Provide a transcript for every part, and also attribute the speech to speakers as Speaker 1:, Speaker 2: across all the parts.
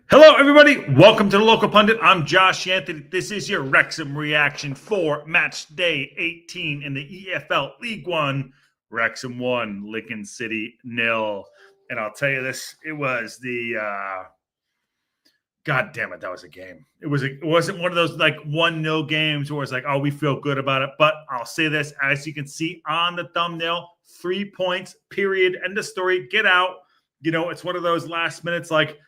Speaker 1: Hello, everybody. Welcome to the Local Pundit. I'm Josh Anthony. This is your Wrexham reaction for match day 18 in the EFL League One. Wrexham 1, Lincoln City 0. And I'll tell you this, it was the God damn it, that was a game. It wasn't one of those like 1-0 games where it's like, oh, we feel good about it. But I'll say this, as you can see on the thumbnail, 3 points, period, end of story, get out. It's one of those last minutes like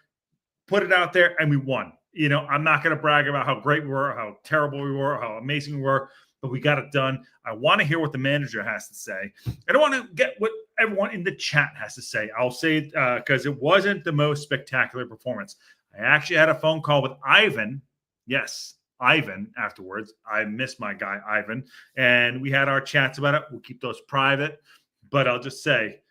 Speaker 1: put it out there and we won. I'm not going to brag about how great we were, how terrible we were, how amazing we were, but we got it done. I want to hear what the manager has to say. I don't want to get what everyone in the chat has to say. I'll say because it wasn't the most spectacular performance. I actually had a phone call with Ivan. Yes, Ivan afterwards. I miss my guy, Ivan. And we had our chats about it. We'll keep those private. But I'll just say,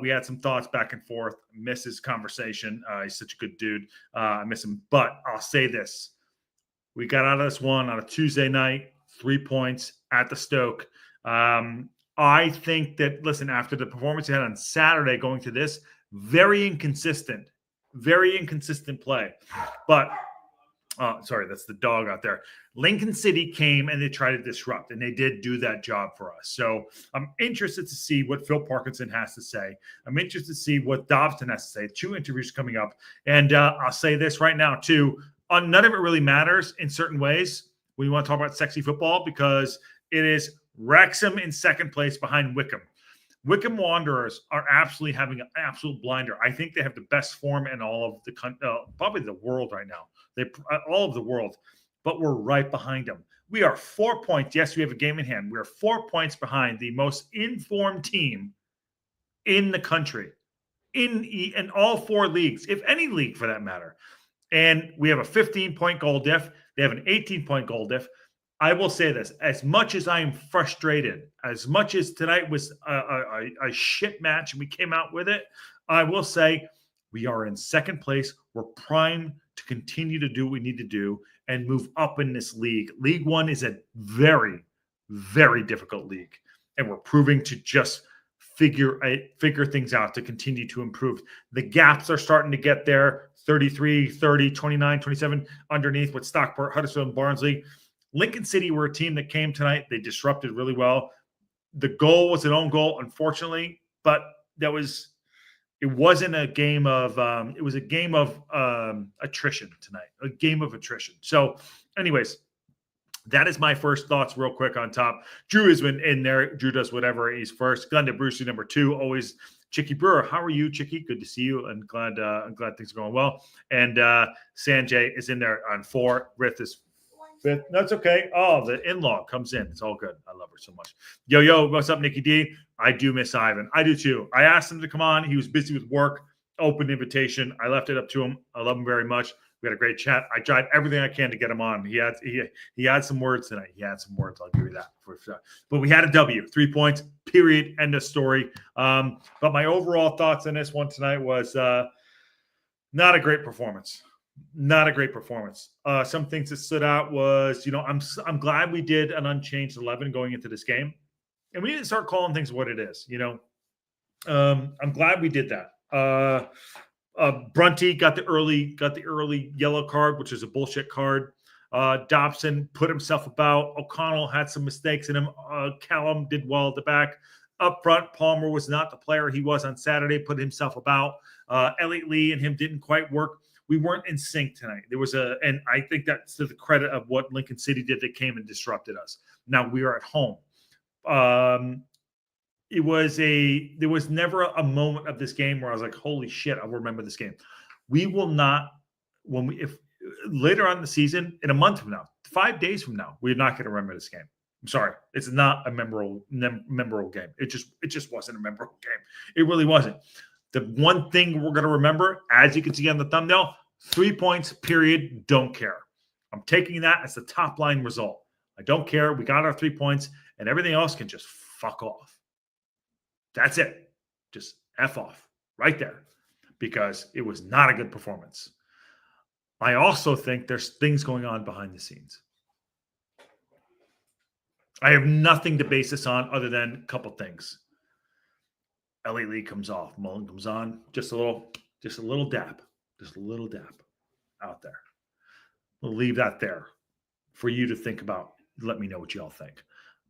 Speaker 1: we had some thoughts back and forth. I miss his conversation. He's such a good dude. I miss him. But I'll say this. We got out of this one on a Tuesday night, 3 points at the Stoke. I think that, listen, after the performance he had on Saturday going to this, very inconsistent play. But sorry, that's the dog out there. Lincoln City came and they tried to disrupt, and they did do that job for us. So I'm interested to see what Phil Parkinson has to say. I'm interested to see what Dobson has to say. 2 interviews coming up. And I'll say this right now, too. None of it really matters in certain ways when you want to talk about sexy football, because it is Wrexham in second place behind Wycombe. Wycombe Wanderers are absolutely having an absolute blinder. I think they have the best form in all of the probably the world right now. All of the world, but we're right behind them. We are 4 points. Yes, we have a game in hand. We are 4 points behind the most informed team in the country, in all 4 leagues, if any league for that matter. And we have a 15-point goal diff. They have an 18-point goal diff. I will say this, as much as I am frustrated, as much as tonight was a shit match and we came out with it, I will say we are in second place. We're primed to continue to do what we need to do and move up in this league. League One is a very, very difficult league, and we're proving to just figure things out to continue to improve. The gaps are starting to get there, 33, 30, 29, 27 underneath with Stockport, Huddersfield, and Barnsley. Lincoln City were a team that came tonight. They disrupted really well. The goal was an own goal, unfortunately, but it wasn't a game of it was a game of attrition tonight, a game of attrition. So anyways, that is my first thoughts real quick on top. Drew has been in there. Drew does whatever. He's first. Glenda Brucey, number 2. Always Chicky Brewer. How are you, Chicky? Good to see you. And I'm glad things are going well. And Sanjay is in there on 4. Rith is 5th. That's okay. Oh, the in-law comes in. It's all good. I love her so much. Yo, what's up, Nikki D? I do miss Ivan. I do too. I asked him to come on. He was busy with work. Open invitation. I left it up to him. I love him very much. We had a great chat. I tried everything I can to get him on. He had some words tonight. He had some words. I'll give you that for sure. But we had a W. 3 points. Period. End of story. But my overall thoughts on this one tonight was not a great performance. Not a great performance. Some things that stood out was, I'm glad we did an unchanged 11 going into this game, and we need to start calling things what it is. I'm glad we did that. Brunty got the early yellow card, which is a bullshit card. Dobson put himself about. O'Connell had some mistakes in him. Callum did well at the back. Up front, Palmer was not the player he was on Saturday. Put himself about. Elliot Lee and him didn't quite work. We weren't in sync tonight. And I think that's to the credit of what Lincoln City did. They came and disrupted us. Now we are at home. There was never a moment of this game where I was like, holy shit, I'll remember this game. We will not, if later on in the season, in a month from now, 5 days from now, we're not going to remember this game. I'm sorry. It's not a memorable game. It just wasn't a memorable game. It really wasn't. The one thing we're going to remember, as you can see on the thumbnail, 3 points, period, don't care. I'm taking that as the top line result. I don't care. We got our 3 points, and everything else can just fuck off. That's it. Just F off right there, because it was not a good performance. I also think there's things going on behind the scenes. I have nothing to base this on other than a couple things. Elliot Lee comes off. Mullen comes on. Just a little dab. Just a little dab. out there. We'll leave that there for you to think about. Let me know what you all think.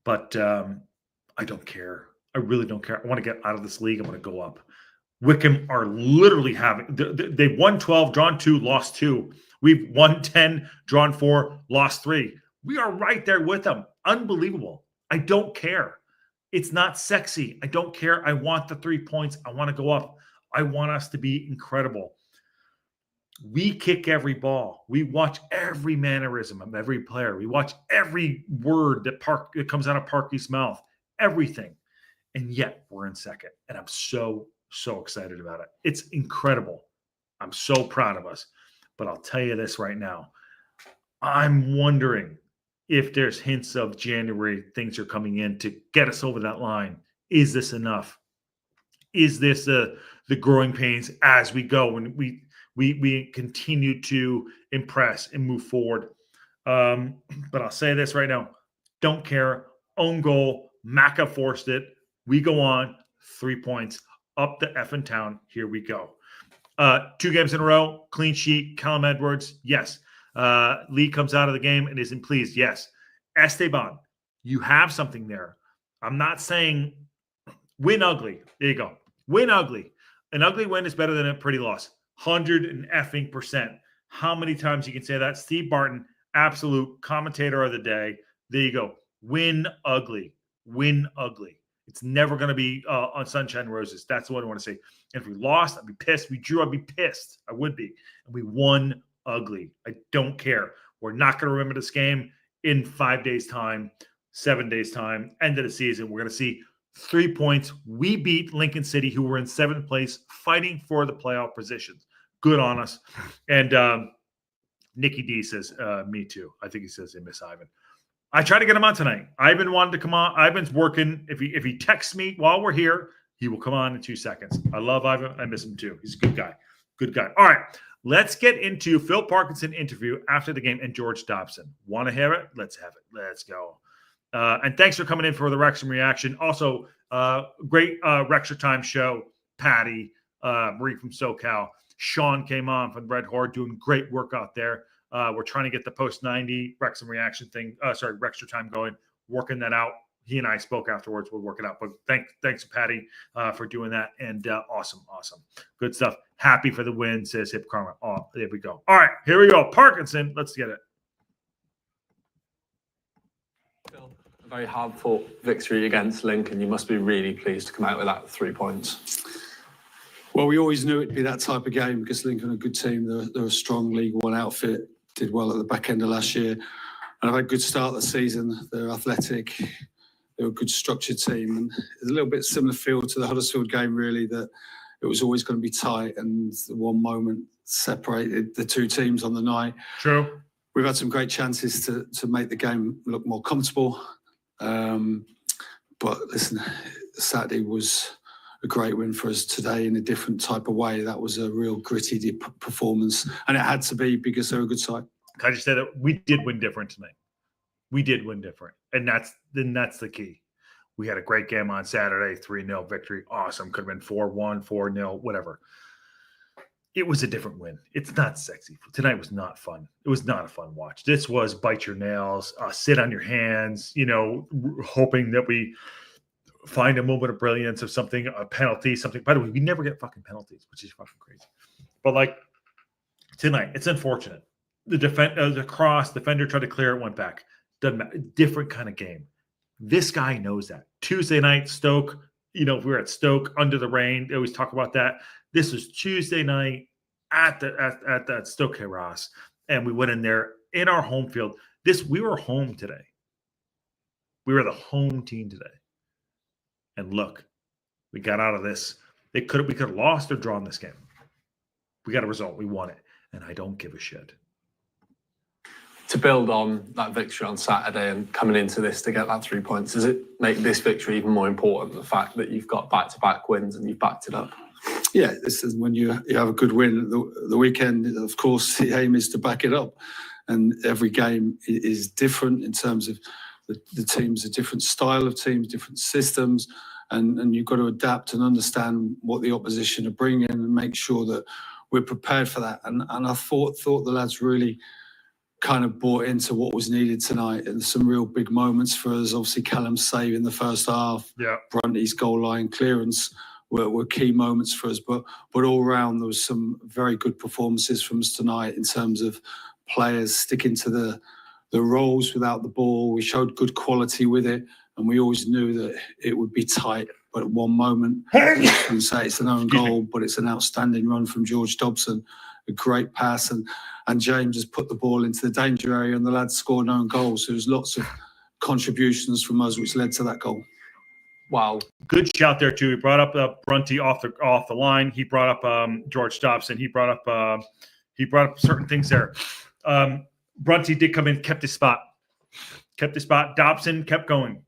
Speaker 1: But I don't care. I really don't care. I want to get out of this league. I want to go up. Wickham are literally having, they've won 12, drawn 2, lost 2. We've won 10, drawn 4, lost 3. We are right there with them. Unbelievable. I don't care. It's not sexy. I don't care. I want the 3 points. I want to go up. I want us to be incredible. We kick every ball. We watch every mannerism of every player. We watch every word that comes out of Parky's mouth. Everything. And yet we're in second. And I'm so excited about it. It's incredible. I'm so proud of us. But I'll tell you this right now. I'm wondering if there's hints of January, things are coming in to get us over that line. Is this enough? Is this the growing pains as we go and we continue to impress and move forward? But I'll say this right now. Don't care. Own goal. Maka forced it. We go on. 3 points. Up the effing town. Here we go. 2 games in a row. Clean sheet. Callum Edwards. Yes. Lee comes out of the game and isn't pleased. Yes. Esteban, you have something there. I'm not saying win ugly. There you go. Win ugly. An ugly win is better than a pretty loss. 100%. How many times you can say that? Steve Barton, absolute commentator of the day. There you go. Win ugly. Win ugly. It's never going to be on sunshine and roses. That's what I want to say. And if we lost, I'd be pissed. We drew, I'd be pissed. I would be. And we won ugly. I don't care. We're not going to remember this game in 5 days' time, 7 days' time, end of the season. We're going to see 3 points. We beat Lincoln City, who were in 7th place, fighting for the playoff positions. Good on us. And Nikki D says, me too. I think he says they miss Ivan. I tried to get him on tonight. Ivan wanted to come on. Ivan's working. If he texts me while we're here, he will come on in 2 seconds. I love Ivan. I miss him too. He's a good guy. Good guy. All right. Let's get into Phil Parkinson interview after the game and George Dobson. Want to hear it? Let's have it. Let's go. And thanks for coming in for the Wrexham reaction. Also, great Wrexham Time show. Patty, Marie from SoCal. Sean came on from Red Horde doing great work out there. We're trying to get the post 90 Wrexham reaction thing. Wrexham Time going, working that out. He and I spoke afterwards. We'll work it out. But thanks, Patty, for doing that. And awesome. Good stuff. Happy for the win, says Hip Karma. Oh, there we go. All right, here we go. Parkinson, let's get it.
Speaker 2: Phil, a very hard-fought victory against Lincoln. You must be really pleased to come out with that 3 points.
Speaker 3: Well, we always knew it'd be that type of game because Lincoln are a good team. They're a strong League One outfit. Did well at the back end of last year. And I've had a good start of the season. They're athletic. They're a good structured team. And it's a little bit similar feel to the Huddersfield game, really, that it was always going to be tight and one moment separated the two teams on the night.
Speaker 1: True.
Speaker 3: We've had some great chances to make the game look more comfortable. But listen, Saturday was a great win for us today in a different type of way. That was a real gritty performance. And it had to be because they're a good side.
Speaker 1: Can I just say that we did win different tonight? We did win different. And that's the key. We had a great game on Saturday, 3-0 victory. Awesome. Could have been 4-1, 4-0, whatever. It was a different win. It's not sexy. Tonight was not fun. It was not a fun watch. This was bite your nails, sit on your hands, hoping that we find a moment of brilliance of something, a penalty, something. By the way, we never get fucking penalties, which is fucking crazy. But tonight, it's unfortunate. The defender tried to clear it, went back. Doesn't matter. Different kind of game. This guy knows that. Tuesday night, Stoke, we were at Stoke under the rain. They always talk about that. This was Tuesday night at that Stoke Ross, and we went in there in our home field. We were home today. We were the home team today. And look, we got out of this. We could have lost or drawn this game. We got a result. We won it. And I don't give a shit.
Speaker 2: To build on that victory on Saturday and coming into this to get that 3 points, does it make this victory even more important, the fact that you've got back-to-back wins and you've backed it up?
Speaker 3: Yeah, this is when you have a good win. The weekend, of course, the aim is to back it up. And every game is different in terms of the teams, a different style of teams, different systems. And you've got to adapt and understand what the opposition are bringing and make sure that we're prepared for that. And I thought the lads really kind of bought into what was needed tonight, and some real big moments for us. Obviously, Callum's save in the first half, Brunty's goal line clearance were key moments for us. But all round, there was some very good performances from us tonight in terms of players sticking to the roles without the ball. We showed good quality with it, and we always knew that it would be tight. But at one moment, you can say it's an own goal, but it's an outstanding run from George Dobson, a great pass, and James has put the ball into the danger area, and the lads scored an own goal. So there's lots of contributions from us which led to that goal.
Speaker 2: Wow. Good
Speaker 1: shout there too. He brought up Brunty off the line. He brought up George Dobson. He brought up certain things there. Brunty did come in, kept his spot. Dobson kept going.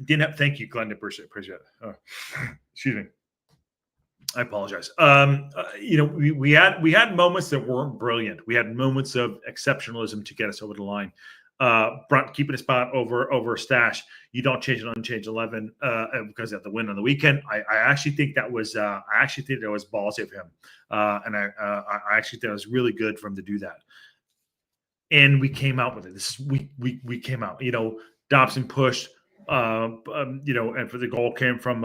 Speaker 1: Thank you, Glenda. Appreciate it. Oh, excuse me. I apologize. We had moments that weren't brilliant. We had moments of exceptionalism to get us over the line. Brunt keeping a spot over Stash. You don't change an unchanged 11 because of the win on the weekend. I actually think that was ballsy of him, and I actually think it was really good for him to do that. And we came out with it. We came out. Dobson pushed. And for the goal came from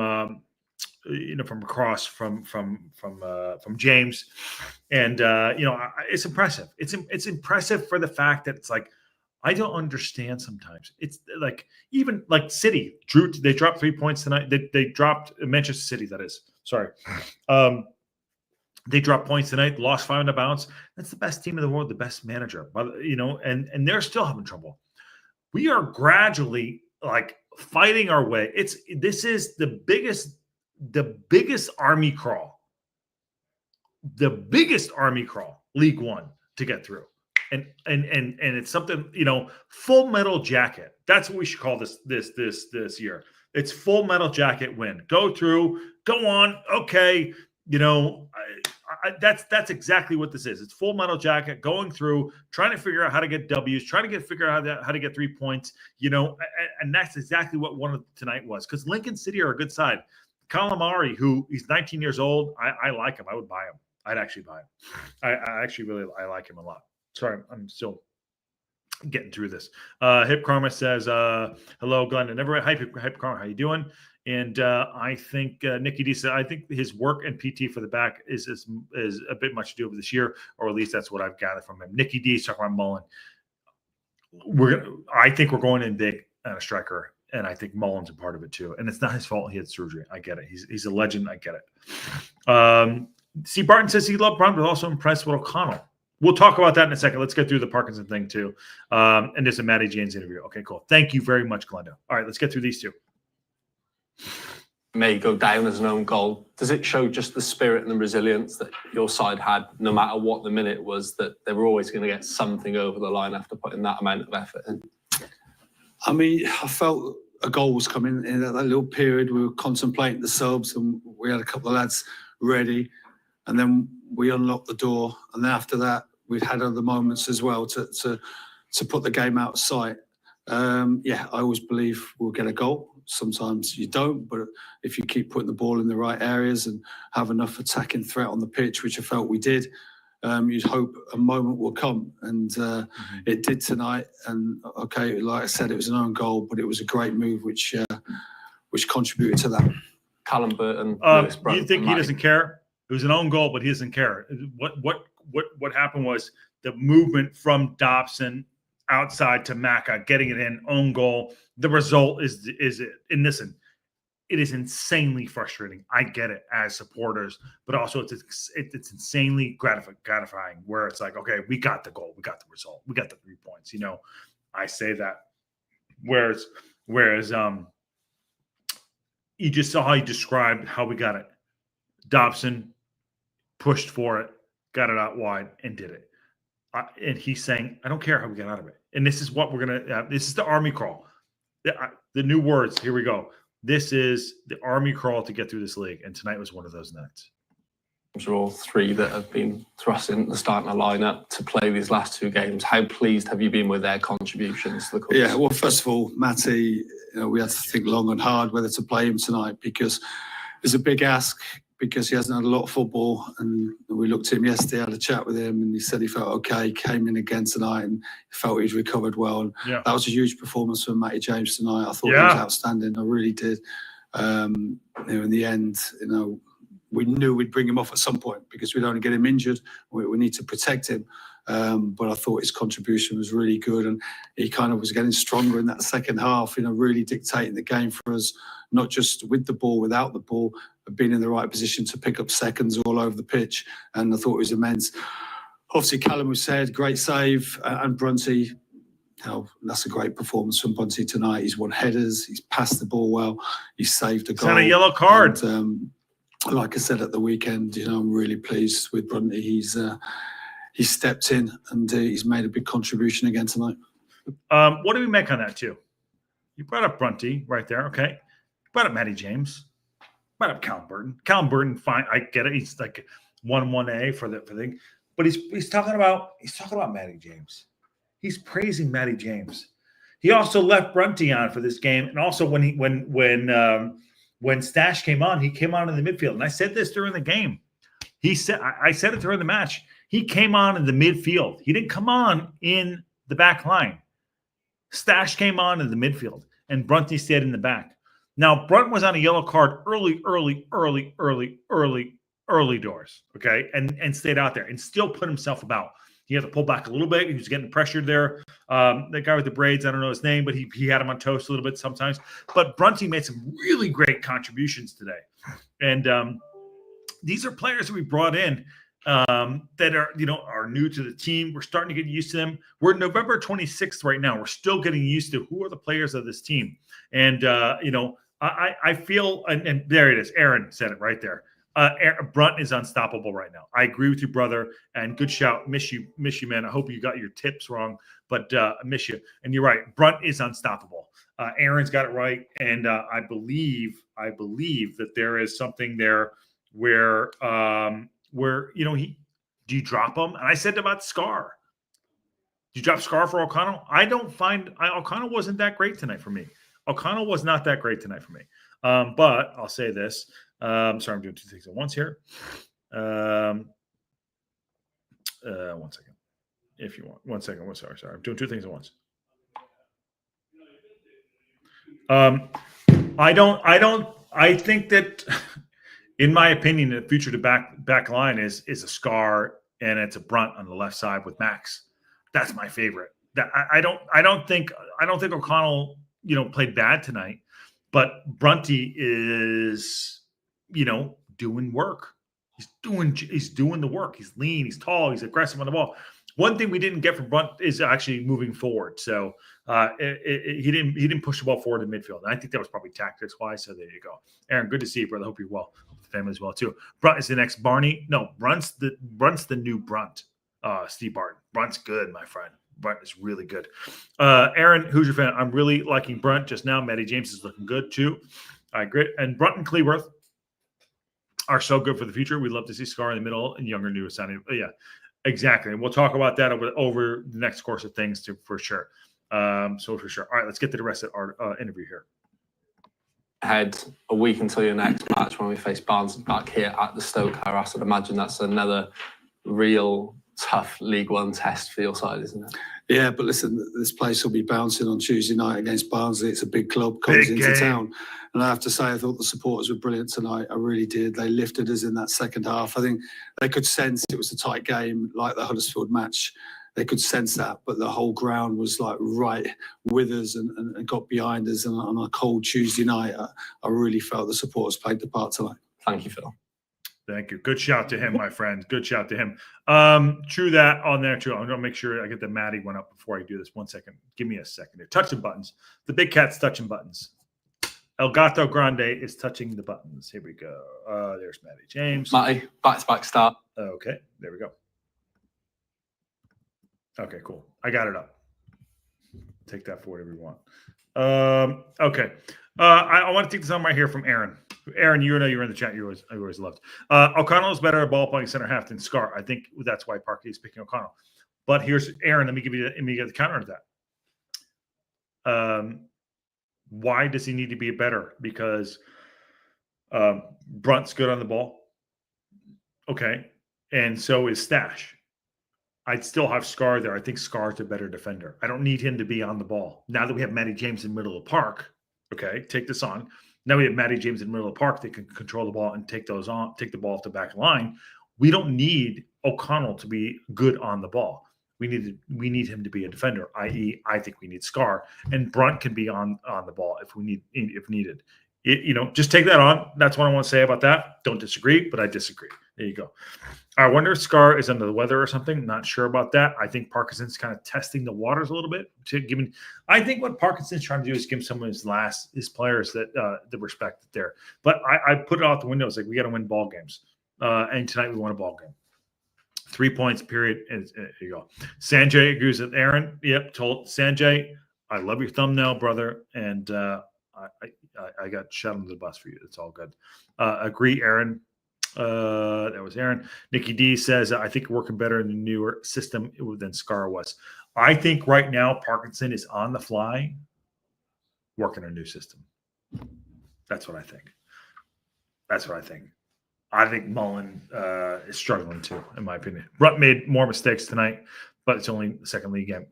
Speaker 1: from across from James, and it's impressive. It's impressive for the fact that it's like, I don't understand sometimes. It's like, even like City they dropped 3 points tonight. They dropped Manchester City. That is, sorry. They dropped points tonight. Lost 5 on the bounce. That's the best team in the world, the best manager. But and they're still having trouble. We are gradually like fighting our way. This is the biggest army crawl. The biggest army crawl, League One, to get through. And it's something, full metal jacket. That's what we should call this year. It's full metal jacket win. Go through, go on, okay. That's exactly what this is. It's full metal jacket, going through, trying to figure out how to get W's, trying to figure out how to get 3 points, and that's exactly what one of tonight was. Because Lincoln City are a good side. Calamari, who he's 19 years old, I like him. I would buy him. I'd actually buy him. I actually really like him a lot. Sorry, I'm still getting through this. Hip Karma says, hello, Glenn. And never Hip Karma, how you doing? And I think Nicky D said, I think his work and PT for the back is a bit much to do with this year, or at least that's what I've gathered from him. Nicky D is talking about Mullen. I think we're going in big on a striker, and I think Mullen's a part of it too. And it's not his fault he had surgery. I get it. He's a legend. I get it. See, Barton says he loved Brown, but also impressed with O'Connell. We'll talk about that in a second. Let's get through the Parkinson thing too. And there's a Matty James interview. Okay, cool. Thank you very much, Glenda. All right, let's get through these two.
Speaker 2: May go down as an own goal. Does it show just the spirit and the resilience that your side had, no matter what the minute was, that they were always going to get something over the line after putting that amount of effort in?
Speaker 3: I mean, I felt a goal was coming in that little period. We were contemplating the subs, and we had a couple of lads ready, and then we unlocked the door. And then after that, we'd had other moments as well to put the game out of sight. I always believe we'll get a goal. Sometimes you don't, but if you keep putting the ball in the right areas and have enough attacking threat on the pitch, which I felt we did, you'd hope a moment will come, and it did tonight. And okay, like I said, it was an own goal, but it was a great move which contributed to that.
Speaker 2: Callum Burton.
Speaker 1: You think he doesn't care? It was an own goal, but he doesn't care. What happened was the movement from Dobson outside to Maka, getting it in, own goal. The result is it. And listen, it is insanely frustrating. I get it as supporters, but also it's insanely gratifying where it's like, okay, we got the goal, we got the result, we got the 3 points. I say that. Whereas you just saw how he described how we got it. Dobson pushed for it, got it out wide, and did it. And he's saying, I don't care how we get out of it. And this is what we're going to this is the army crawl. The new words, here we go. This is the army crawl to get through this league. And tonight was one of those nights.
Speaker 2: Those are all three that have been thrust into the starting lineup to play these last two games. How pleased have you been with their contributions to the course?
Speaker 3: Yeah, well, first of all, Matty, we had to think long and hard whether to play him tonight, because it's a big ask because he hasn't had a lot of football. And we looked at him yesterday, had a chat with him, and he said he felt okay, came in again tonight and felt he'd recovered well. And that was a huge performance from Matty James tonight. I thought he was outstanding. I really did. In the end, we knew we'd bring him off at some point because we don't want to get him injured. We need to protect him. But I thought his contribution was really good, and he kind of was getting stronger in that second half, really dictating the game for us, not just with the ball, without the ball, but being in the right position to pick up seconds all over the pitch. And I thought it was immense. Obviously, Callum was said, great save, and Brunty, that's a great performance from Brunty tonight. He's won headers, he's passed the ball well, he's saved a goal.
Speaker 1: It's not a yellow card.
Speaker 3: And, like I said at the weekend, I'm really pleased with Brunty. He's stepped in and he's made a big contribution again tonight.
Speaker 1: What do we make on that too? You brought up Brunty right there, okay? You brought up Matty James. Brought up Callum Burton. Callum Burton, fine, I get it. He's like 1-1A for the thing, but he's talking about Matty James. He's praising Matty James. He also left Brunty on for this game, and also when Stash came on, he came on in the midfield, and I said this during the game. I said it during the match. He came on in the midfield. He didn't come on in the back line. Stash came on in the midfield, and Brunty stayed in the back. Now, Brunt was on a yellow card early doors, okay, and stayed out there and still put himself about. He had to pull back a little bit. He was getting pressured there. The guy with the braids, I don't know his name, but he had him on toast a little bit sometimes. But Brunty made some really great contributions today. And these are players that we brought in that are new to the team. We're starting to get used to them. We're November 26th right now. We're still getting used to who are the players of this team. And, I feel, and there it is. Aaron said it right there. Brunt is unstoppable right now. I agree with you, brother. And good shout. Miss you, man. I hope you got your tips wrong, but I miss you. And you're right. Brunt is unstoppable. Aaron's got it right. And I believe that there is something there where do you drop him? And I said about Scar. Do you drop Scar for O'Connell? O'Connell wasn't that great tonight for me. O'Connell was not that great tonight for me. But I'll say this. Sorry, I'm doing two things at once here. 1 second. If you want. 1 second. Sorry. I'm doing two things at once. I think that in my opinion, the future to back line is a Scar and it's a Brunt on the left side with Max. That's my favorite. I don't think O'Connell, played bad tonight, but Brunty is, doing work. He's doing the work. He's lean, he's tall, he's aggressive on the ball. One thing we didn't get from Brunt is actually moving forward. So he didn't push the ball forward in midfield. And I think that was probably tactics wise. So there you go. Aaron, good to see you, brother. Hope you're well. Hope the family's well too. Brunt is the next Barney. No, Brunt's the new Brunt. Steve Barton. Brunt's good, my friend. Brunt is really good. Aaron, who's your fan? I'm really liking Brunt just now. Matty James is looking good too. I agree. And Brunt and Cleworth are so good for the future. We'd love to see Scar in the middle and younger, new sounding. Yeah, exactly. And we'll talk about that over the next course of things too, for sure. So for sure. All right, let's get to the rest of our interview here.
Speaker 2: Ahead a week until your next match when we face Barnes back here at the Stoke Harras. I'd imagine that's another real tough League One test for your side, isn't it?
Speaker 3: Yeah, but listen, this place will be bouncing on Tuesday night against Barnsley. It's a big club, comes into town. And I have to say, I thought the supporters were brilliant tonight. I really did. They lifted us in that second half. I think they could sense it was a tight game, like the Huddersfield match. They could sense that, but the whole ground was like right with us and got behind us. And on a cold Tuesday night, I really felt the supporters played the part tonight.
Speaker 2: Thank you, Phil.
Speaker 1: Thank you. Good shout to him, my friend. Good shout to him. True that on there, too. I'm going to make sure I get the Matty one up before I do this. 1 second. Give me a second here. Touching buttons. The big cat's touching buttons. El Gato Grande is touching the buttons. Here we go. There's Matty James.
Speaker 2: Matty, back-to-back start.
Speaker 1: Okay. There we go. Okay, cool. I got it up. Take that for whatever you want. Okay. I want to take this on right here from Aaron. Aaron, you're in the chat. You always loved. O'Connell is better at ball playing center half than Scar. I think that's why Parky is picking O'Connell. But here's Aaron. Let me get the counter to that. Why does he need to be better? Because Brunt's good on the ball. Okay. And so is Stash. I'd still have Scar there. I think Scar's a better defender. I don't need him to be on the ball. Now that we have Matty James in the middle of the park, okay, take this on. Now we have Matty James in the middle of the park that can control the ball and take the ball off the back line. We don't need O'Connell to be good on the ball. We need him to be a defender, i.e., I think we need Scar. And Brunt can be on the ball if needed. Just take that on. That's what I want to say about that. Don't disagree, but I disagree. There you go. I wonder if Scar is under the weather or something. Not sure about that. I think Parkinson's kind of testing the waters a little bit. I think what Parkinson's trying to do is give some of his players that the respect there. But I put it out the window. It's like we got to win ball games. And tonight we won a ball game. 3 points, period. And there you go. Sanjay agrees with Aaron. Yep, told Sanjay, I love your thumbnail, brother. And I got shot under the bus for you. It's all good. Agree, Aaron. That was Aaron. Nikki D says, I think working better in the newer system than Scar was. I think right now Parkinson is on the fly working a new system. That's what I think. I think Mullen is struggling too, in my opinion. Rutt made more mistakes tonight, but it's only the second league game.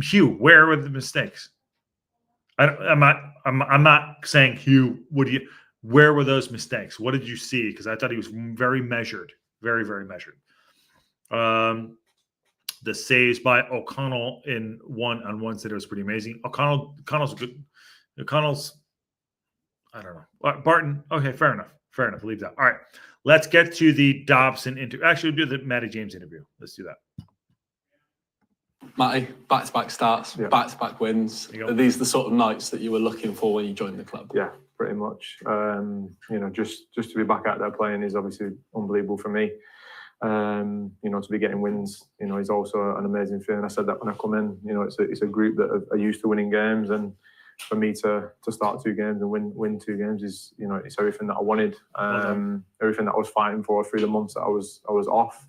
Speaker 1: Hugh, where were the mistakes? I'm not saying Hugh. Where were those mistakes? What did you see? Because I thought he was very measured, very, very measured. The saves by O'Connell in one-on-one said it was pretty amazing. O'Connell's good. O'Connell's, I don't know. Barton, okay, fair enough. Leave that. All right, let's get to the Dobson interview. Actually, we'll do the Matty James interview. Let's do that.
Speaker 2: Matty, back-to-back starts, back-to-back wins. Are these the sort of nights that you were looking for when you joined the club?
Speaker 4: Yeah, pretty much. Just to be back out there playing is obviously unbelievable for me. To be getting wins, is also an amazing feeling. I said that when I come in. It's a group that are used to winning games, and for me to start 2 games and win 2 games is, it's everything that I wanted. Everything that I was fighting for through the months that I was off.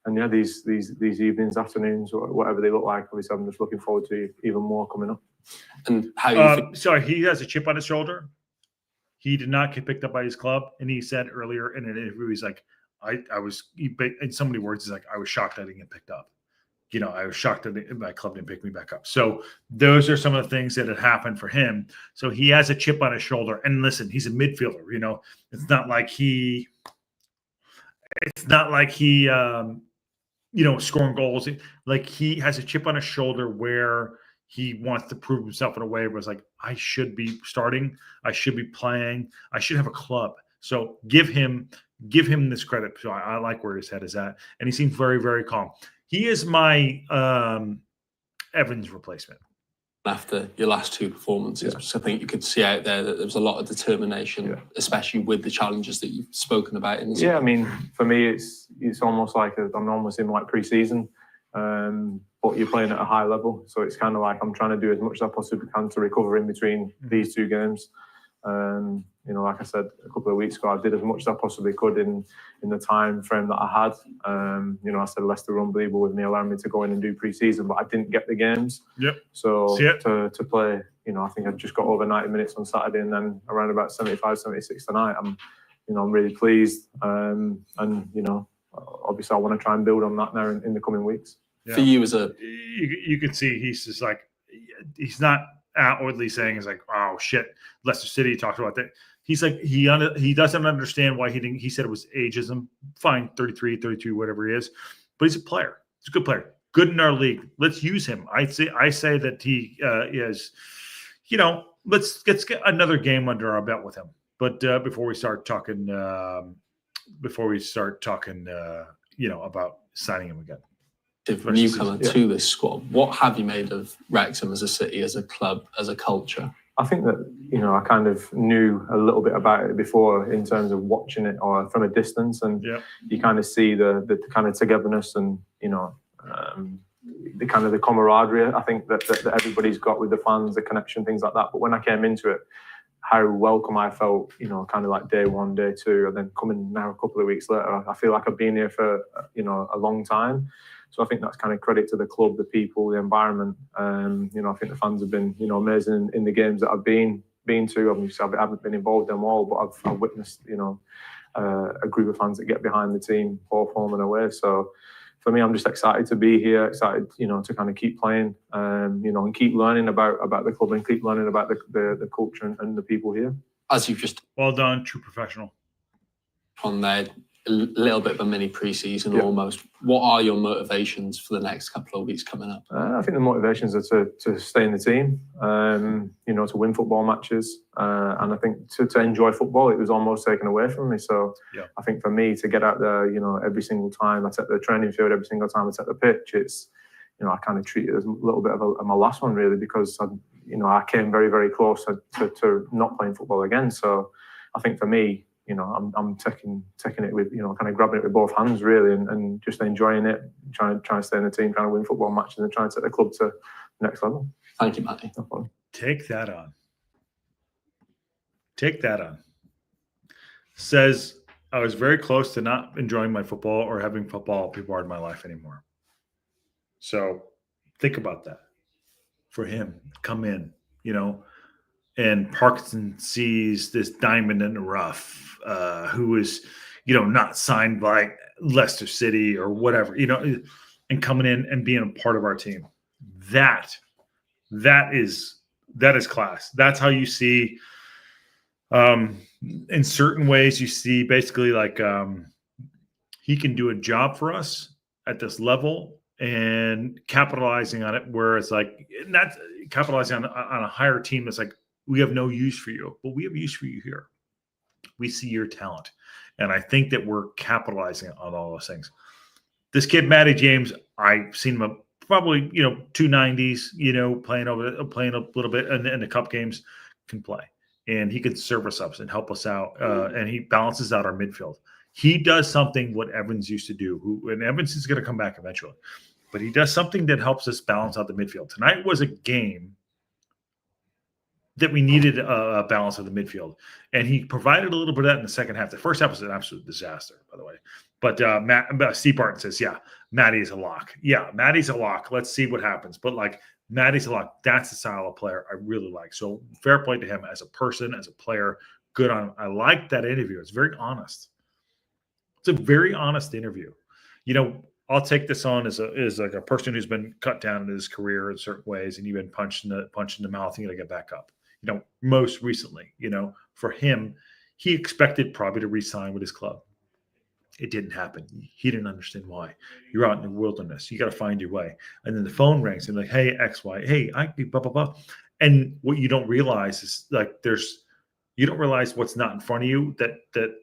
Speaker 4: These evenings, afternoons, or whatever they look like, obviously I'm just looking forward to even more coming up.
Speaker 2: And how you
Speaker 1: sorry, he has a chip on his shoulder. He did not get picked up by his club, and he said earlier in an interview, he's like, in so many words, he's like, I was shocked I didn't get picked up. I was shocked that my club didn't pick me back up. So those are some of the things that had happened for him. So he has a chip on his shoulder. And listen, he's a midfielder. It's not like he scoring goals. Like he has a chip on his shoulder where he wants to prove himself in a way where it's like, I should be starting. I should be playing. I should have a club. So give him this credit. So I like where his head is at. And he seems very, very calm. He is my Evans replacement.
Speaker 2: After your last 2 performances, I think you could see out there that there was a lot of determination, especially with the challenges that you've spoken about in this.
Speaker 4: Yeah, I mean, for me, it's almost like I'm almost in like pre-season, but you're playing at a high level, so it's kind of like I'm trying to do as much as I possibly can to recover in between these 2 games. Like I said a couple of weeks ago, I did as much as I possibly could in the time frame that I had. I said Leicester were unbelievable with me, allowing me to go in and do pre-season, but I didn't get the games.
Speaker 1: Yep.
Speaker 4: So to play, I think I just got over 90 minutes on Saturday, and then around about 75, 76 tonight. I'm really pleased. Obviously I want to try and build on that now in the coming weeks.
Speaker 1: Yeah.
Speaker 2: For you as
Speaker 1: you could see he's just like, he's not outwardly saying is like, oh shit, Leicester City talked about that. He's like, he doesn't understand why he said it was ageism. Fine, 33, 32, whatever he is, but he's a player. He's a good player, good in our league. Let's use him. I say that he is, let's get another game under our belt with him. But before we start talking, about signing him again.
Speaker 2: Newcomer to this squad, what have you made of Wrexham as a city, as a club, as a culture?
Speaker 4: I think that, I kind of knew a little bit about it before in terms of watching it or from a distance, and you kind of see the kind of togetherness and, the kind of the camaraderie, I think that everybody's got with the fans, the connection, things like that. But when I came into it, how welcome I felt, kind of like day 1, day 2, and then coming now a couple of weeks later, I feel like I've been here for, a long time. So I think that's kind of credit to the club, the people, the environment. I think the fans have been, amazing in the games that I've been to. Obviously, I haven't been involved in them all, but I've witnessed, a group of fans that get behind the team, both home and away. So for me, I'm just excited to be here, excited, to kind of keep playing, and keep learning about the club and keep learning about the culture and the people here.
Speaker 2: As you've just
Speaker 1: Well done, true professional.
Speaker 2: on there, a little bit of a mini pre-season almost. What are your motivations for the next couple of weeks coming up?
Speaker 4: I think the motivations are to stay in the team, to win football matches, and I think to enjoy football. It was almost taken away from me. So I think for me to get out there, every single time I take the training field, every single time I take the pitch, it's, I kind of treat it as a little bit of my last one really, because I came very, very close to not playing football again. So I think for me, I'm taking it with, kind of grabbing it with both hands really, and just enjoying it, trying to stay in the team, trying to win football matches and trying to take the club to the next level.
Speaker 2: Thank you, Matty.
Speaker 4: No problem.
Speaker 1: Take that on. Take that on. Says, I was very close to not enjoying my football or having football be part of my life anymore. So think about that. For him, come in, and Parkinson sees this diamond in the rough, who is, not signed by Leicester City or whatever, and coming in and being a part of our team. That is class. That's how you see, in certain ways, you see basically like he can do a job for us at this level and capitalizing on it, where it's like not capitalizing on a higher team that's like, we have no use for you, but we have use for you here. We see your talent. And I think that we're capitalizing on all those things. This kid, Matty James, I've seen him probably, 290s, playing a little bit in the cup games, can play. And he can serve us up and help us out. And he balances out our midfield. He does something what Evans used to do, and Evans is going to come back eventually. But he does something that helps us balance out the midfield. Tonight was a game that we needed a balance of the midfield. And he provided a little bit of that in the second half. The first half was an absolute disaster, by the way. But Steve Barton says, Matty is a lock. Yeah, Matty's a lock. Let's see what happens. But, Matty's a lock. That's the style of player I really like. So fair play to him as a person, as a player. Good on him. I like that interview. It's very honest. It's a very honest interview. I'll take this on as like a person who's been cut down in his career in certain ways, and you've been punched in the mouth, and you got to get back up. Most recently, for him, he expected probably to re-sign with his club. It didn't happen. He didn't understand why. You're out in the wilderness. You got to find your way. And then the phone rings and like, hey, X, Y, hey, I blah, blah, blah. And what you don't realize is you don't realize what's not in front of you, that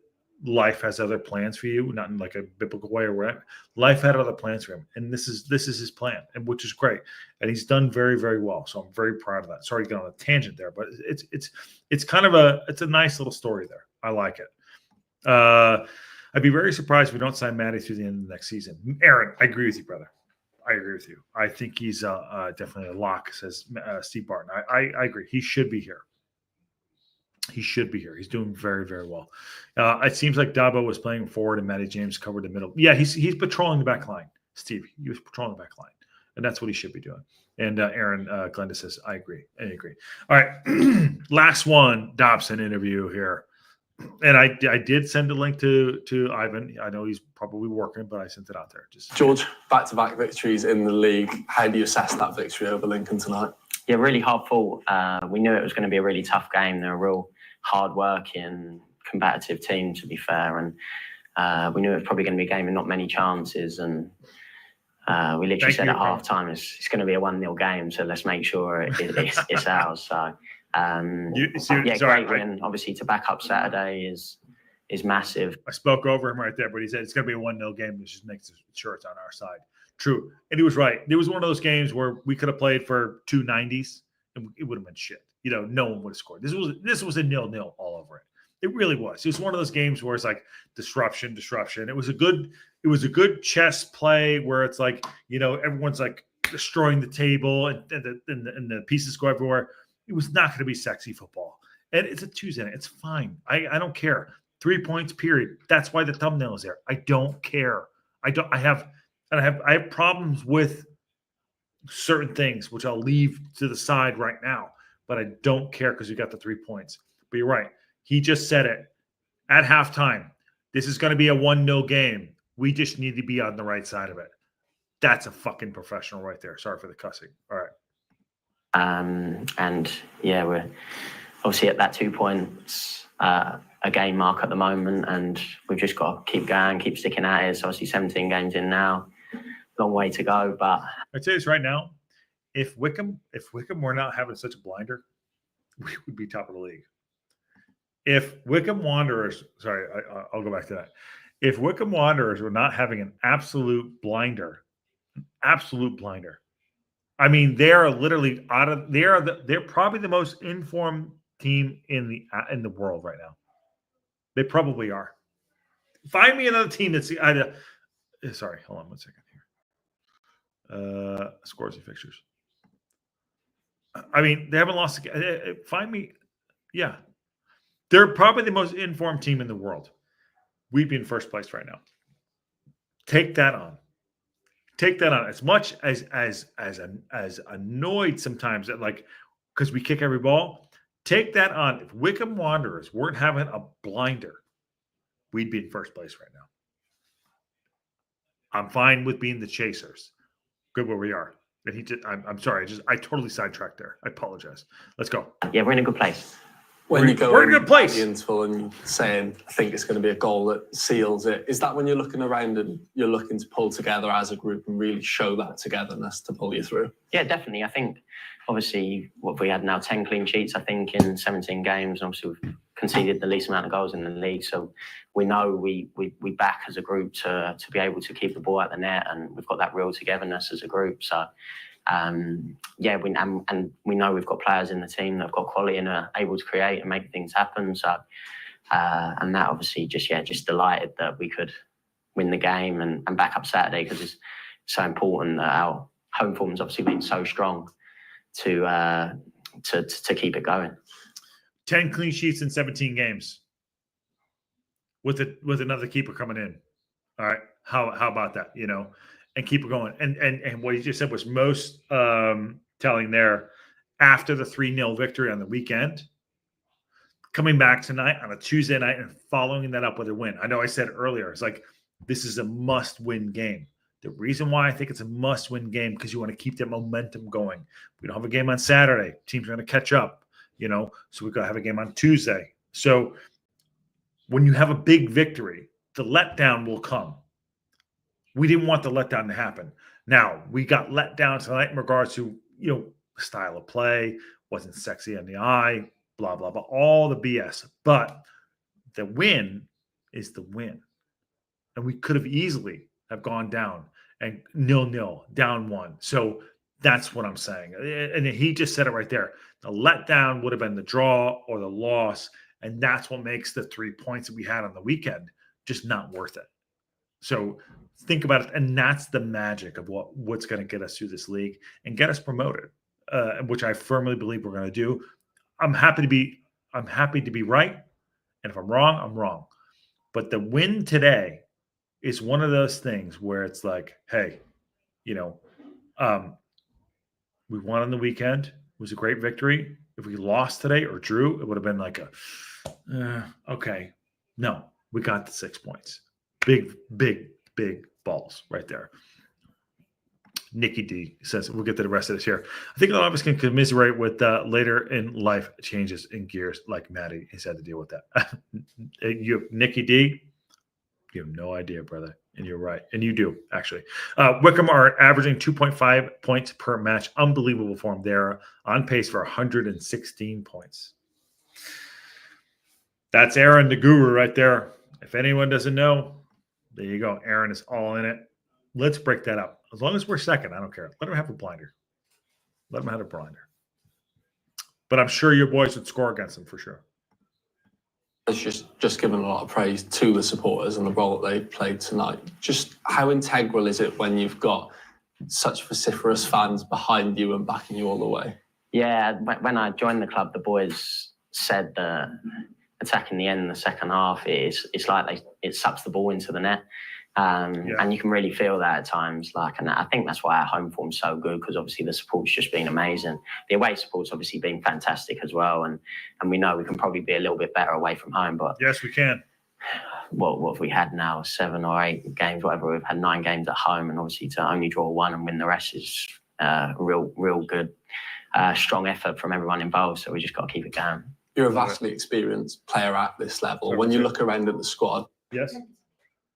Speaker 1: life has other plans for you, not in like a biblical way or whatever. Life had other plans for him. And this is his plan, and which is great. And he's done very, very well. So I'm very proud of that. Sorry to get on a tangent there, but it's kind of it's a nice little story there. I like it. I'd be very surprised if we don't sign Matty through the end of the next season. Aaron, I agree with you, brother. I agree with you. I think he's definitely a lock, says Steve Barton. I agree. He should be here. He should be here. He's doing very, very well. It seems like Dabo was playing forward and Matty James covered the middle. Yeah, he's patrolling the back line, Steve. He was patrolling the back line, and that's what he should be doing. And Aaron Glenda says, I agree. All right, last one, Dobson interview here. And I did send a link to Ivan. I know he's probably working, but I sent it out there.
Speaker 2: George, back-to-back victories in the league. How do you assess that victory over Lincoln tonight?
Speaker 5: Yeah, really hard fought. We knew it was going to be a really tough game. They're a real hard-working, combative team, to be fair. And we knew it was probably going to be a game with not many chances. And we literally said at half-time, it's going to be a 1-0 game, so let's make sure it's ours. So, great win. Obviously, to back up Saturday is massive.
Speaker 1: I spoke over him right there, but he said it's going to be a 1-0 game. Let's just make sure it's on our side. True. And he was right. It was one of those games where we could have played for 2 90s and it would have been shit. No one would have scored. This was a 0-0 all over it. It really was. It was one of those games where it's like disruption. It was a good chess play where it's like, everyone's like destroying the table and the pieces go everywhere. It was not going to be sexy football. And it's a Tuesday night. It's fine. I don't care. 3 points, period. That's why the thumbnail is there. I don't care. I have problems with certain things, which I'll leave to the side right now, but I don't care because you got the 3 points. But you're right. He just said it at halftime. This is going to be a 1-0 game. We just need to be on the right side of it. That's a fucking professional right there. Sorry for the cussing. All right.
Speaker 5: And yeah, we're obviously at that 2 points a game mark at the moment, and we've just got to keep going, keep sticking at it. It's obviously 17 games in now, long way to go. But
Speaker 1: I'd say this right now: if Wickham were not having such a blinder, we would be top of the league. If Wickham Wanderers, sorry, I'll go back to that. If Wickham Wanderers were not having an absolute blinder, I mean, they're literally out of. They're probably the most informed team in the world right now. They probably are. Find me another team that's either. Sorry, hold on 1 second here. Scores and fixtures. I mean, they haven't lost. Find me. Yeah, they're probably the most informed team in the world. We'd be in first place right now. Take that on. As much as annoyed sometimes at because we kick every ball. Take that on. If Wickham Wanderers weren't having a blinder, we'd be in first place right now. I'm fine with being the chasers. Good where we are. And I'm sorry. I totally sidetracked there. I apologize. Let's go.
Speaker 5: yeah, we're in a good place.
Speaker 2: When you go
Speaker 1: we're in a good place.
Speaker 2: the interval and saying, I think it's going to be a goal that seals it, is that when you're looking around and you're looking to pull together as a group and really show that togetherness to pull you through?
Speaker 5: Yeah, definitely. I think, obviously, what we had now 10 clean sheets, I think, in 17 games. Obviously, we've conceded the least amount of goals in the league. So we know we back as a group to be able to keep the ball at the net, and we've got that real togetherness as a group. So, yeah, we know we've got players in the team that have got quality and are able to create and make things happen. So, and that obviously just delighted that we could win the game and back up Saturday, because it's so important that our home form's obviously been so strong to keep it going.
Speaker 1: 10 clean sheets in 17 games with another keeper coming in. All right. How about that? And keep it going. And what you just said was most telling there. After the 3-0 victory on the weekend, coming back tonight on a Tuesday night and following that up with a win. I know I said earlier, it's like, this is a must-win game. The reason why I think it's a must-win game, because you want to keep that momentum going. We don't have a game on Saturday. Teams are going to catch up, so we've got to have a game on Tuesday. So when you have a big victory, the letdown will come. We didn't want the letdown to happen. Now, we got let down tonight in regards to, style of play, wasn't sexy on the eye, blah, blah, blah, all the BS. But the win is the win. And we could have easily have gone down and 0-0, down 1. So that's what I'm saying. And he just said it right there. The letdown would have been the draw or the loss. And that's what makes the 3 points that we had on the weekend just not worth it. So think about it. And that's the magic of what's going to get us through this league and get us promoted, which I firmly believe we're going to do. I'm happy to be right. And if I'm wrong, I'm wrong. But the win today is one of those things where it's like, hey, we won on the weekend. It was a great victory. If we lost today or drew, it would have been like okay. No, we got the 6 points. Big balls right there. Nikki D says, we'll get to the rest of this here. I think a lot of us can commiserate with later in life changes in gears like Matty. He's had to deal with that. Nikki D, you have no idea, brother. And you're right. And you do, actually. Wickham are averaging 2.5 points per match. Unbelievable form. They're on pace for 116 points. That's Aaron, the guru, right there. If anyone doesn't know, there you go. Aaron is all in it. Let's break that up. As long as we're second, I don't care. Let him have a blinder. Let him have a blinder. But I'm sure your boys would score against him for sure.
Speaker 2: It's just given a lot of praise to the supporters and the role that they played tonight. Just how integral is it when you've got such vociferous fans behind you and backing you all the way?
Speaker 5: Yeah, when I joined the club, the boys said that attacking the end in the second half it's like it sucks the ball into the net. And you can really feel that at times. And I think that's why our home form's so good, because obviously the support's just been amazing. The away support's obviously been fantastic as well, and we know we can probably be a little bit better away from home. But
Speaker 1: yes, we can.
Speaker 5: what have we had now? 7 or 8 games, whatever. We've had 9 games at home, and obviously to only draw 1 and win the rest is real good, strong effort from everyone involved. So we just got to keep it going.
Speaker 2: You're a vastly experienced player at this level. When you look around at the squad.
Speaker 1: Yes.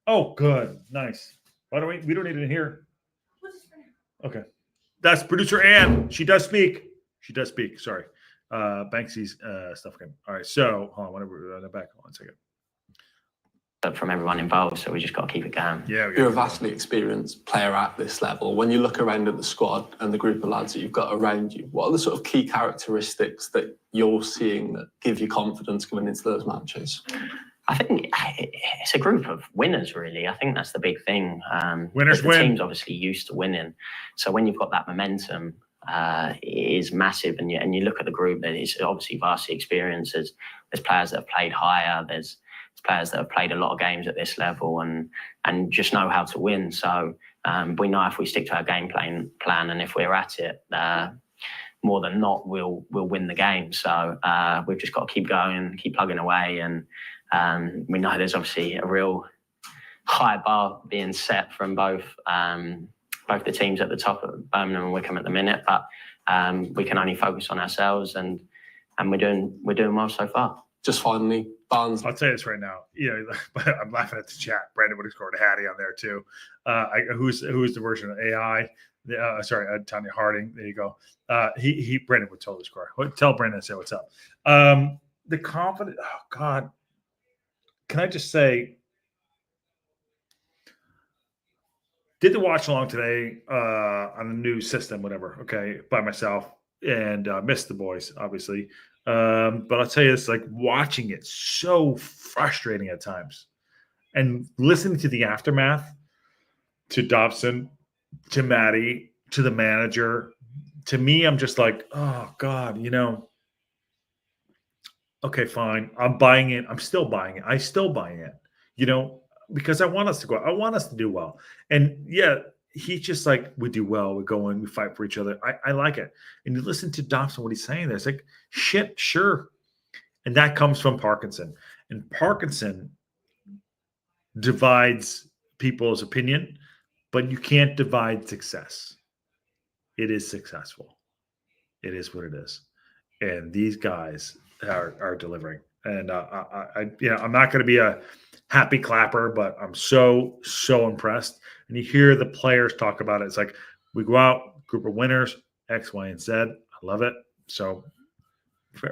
Speaker 1: Oh, good. Nice. By the way, we don't need it here. Okay. That's producer Ann. She does speak. Sorry. Banksy's stuff came. All right. So, hold on. Whenever we're back. Hold on a second.
Speaker 5: From everyone involved, so we just got to keep it going.
Speaker 1: Yeah,
Speaker 2: you're a vastly experienced player at this level. When you look around at the squad and the group of lads that you've got around you, what are the sort of key characteristics that you're seeing that give you confidence going into those matches?
Speaker 5: I think it's a group of winners, really. I think that's the big thing.
Speaker 1: Winners
Speaker 5: the
Speaker 1: win.
Speaker 5: Team's obviously used to winning, so when you've got that momentum, it is massive. And you look at the group, that it's obviously vastly experienced. There's players that have played higher. There's players that have played a lot of games at this level and just know how to win. So we know if we stick to our game plan and if we're at it, more than not, we'll win the game. So we've just got to keep going, keep plugging away, and we know there's obviously a real high bar being set from both the teams at the top of Birmingham and Wickham at the minute, but we can only focus on ourselves, and we're doing well so far.
Speaker 2: Just finally, Barnes.
Speaker 1: I'll tell you this right now. I'm laughing at the chat. Brandon would have scored a Hattie on there too. Who's the version of AI? Tanya Harding. There you go. Brandon would totally score. Tell Brandon to say what's up. The confidence. Oh God. Can I just say? Did the watch along today on the new system, whatever. Okay, by myself, and missed the boys, obviously. But I'll tell you this, like watching it, so frustrating at times. And listening to the aftermath, to Dobson, to Matty, to the manager, to me, I'm just like, oh God, okay, fine. I'm buying it. I'm still buying it. I'm still buying it, because I want us to go. I want us to do well. And yeah, he's just like, we do well. We go in, we fight for each other. I like it. And you listen to Dobson, what he's saying there. It's like, shit, sure. And that comes from Parkinson. And Parkinson divides people's opinion, but you can't divide success. It is successful. It is what it is. And these guys are delivering. And I'm not going to be a happy clapper, but I'm so impressed. And you hear the players talk about it. It's like we go out, group of winners, X, Y, and Z. I love it. So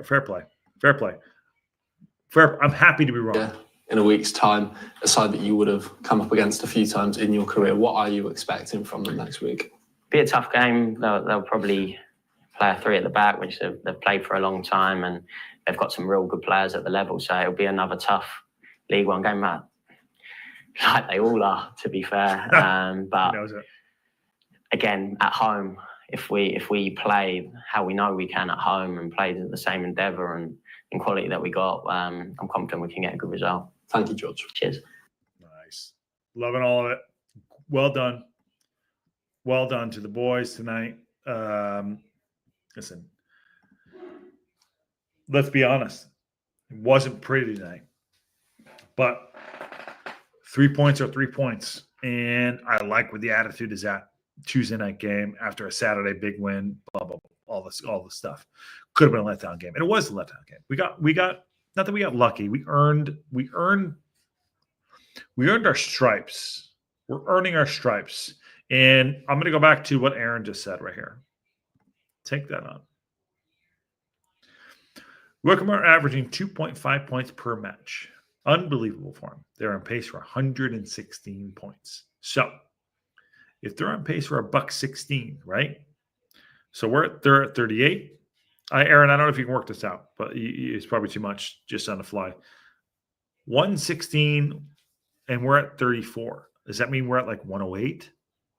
Speaker 1: fair play. I'm happy to be wrong.
Speaker 2: Yeah. In a week's time, a side that you would have come up against a few times in your career, what are you expecting from them next week?
Speaker 5: Be a tough game. They'll probably play a 3 at the back, which they've played for a long time, and they've got some real good players at the level. So it'll be another tough League One game, like they all are, to be fair. But again, at home, if we play how we know we can at home and play the same endeavour and quality that we got, I'm confident we can get a good result.
Speaker 2: Thank you, George.
Speaker 5: Cheers.
Speaker 1: Nice. Loving all of it. Well done. Well done to the boys tonight. Listen, let's be honest. It wasn't pretty tonight. But 3 points are 3 points. And I like where the attitude is at. Tuesday night game after a Saturday big win, blah, blah, blah, all this stuff. Could have been a letdown game. And it was a letdown game. We got not that we got lucky. We earned our stripes. We're earning our stripes. And I'm going to go back to what Aaron just said right here. Take that on. Wickham are averaging 2.5 points per match. Unbelievable for them. They're on pace for 116 points. So if they're on pace for $1.16, right? So they're at 38. Aaron, I don't know if you can work this out, but it's probably too much just on the fly. 116, and we're at 34. Does that mean we're at like 108,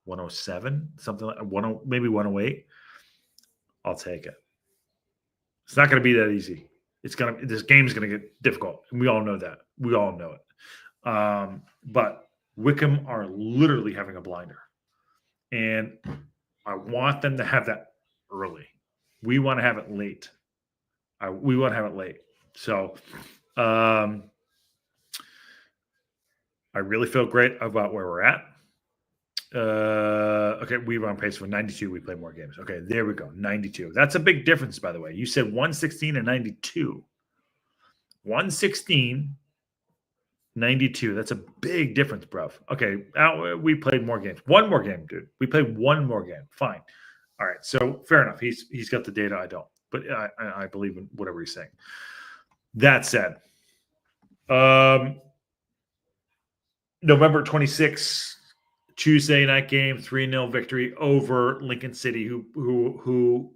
Speaker 1: 107, something like 10, maybe 108? I'll take it. It's not going to be that easy. This game's going to get difficult, and we all know that. We all know it. But Wickham are literally having a blinder, and I want them to have that early. We want to have it late. We want to have it late. So I really feel great about where we're at. Okay, we were on pace for 92. We play more games. Okay, there we go. 92. That's a big difference, by the way. You said 116 and 92. 116, 92. That's a big difference, bruv. Okay, we played more games. One more game, dude. We played one more game. Fine. All right, so fair enough. He's got the data. I don't, but I believe in whatever he's saying. That said, November 26th, Tuesday night game, 3-0 victory over Lincoln City, who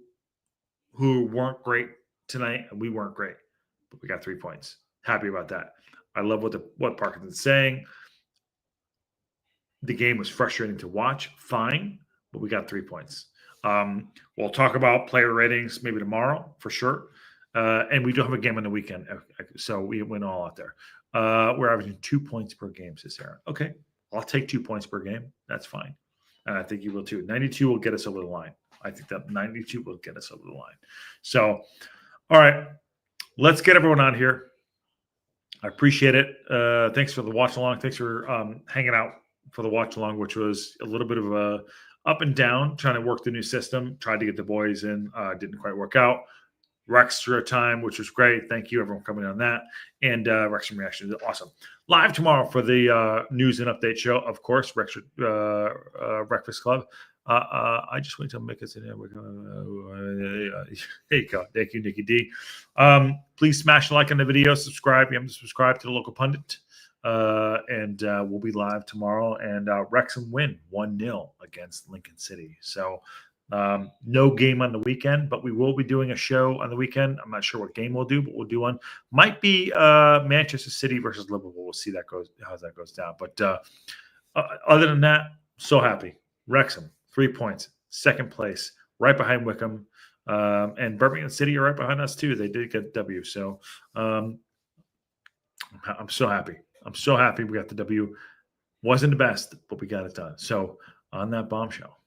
Speaker 1: weren't great tonight, and we weren't great, but we got 3 points. Happy about that. I love what Parkinson's saying. The game was frustrating to watch, fine, but we got 3 points. We'll talk about player ratings maybe tomorrow for sure. And we do have a game on the weekend, so we went all out there. We're averaging 2 points per game, says Aaron. Okay, I'll take 2 points per game. That's fine. And I think you will too. 92 will get us over the line. I think that 92 will get us over the line. So, all right, let's get everyone on here. I appreciate it. Thanks for the watch along. Thanks for hanging out for the watch along, which was a little bit of a up and down, trying to work the new system. Tried to get the boys in. Didn't quite work out. Wrexham time, which was great. Thank you, everyone, coming on that. And Wrexham Reaction is awesome. Live tomorrow for the news and update show, of course, Breakfast Club. I just wait till Mick is in there. There you go. Thank you, Nikki D. Please smash a like on the video, subscribe. You have to subscribe to the Local Pundit. And we'll be live tomorrow. And Wrexham win 1-0 against Lincoln City. So no game on the weekend, but we will be doing a show on the weekend. I'm not sure what game we'll do, but we'll do one. Might be Manchester City versus Liverpool. We'll see how that goes down. But other than that, so happy. Wrexham, 3 points, second place, right behind Wickham. And Birmingham City are right behind us too. They did get W. So I'm so happy. I'm so happy we got the W. Wasn't the best, but we got it done. So on that bombshell.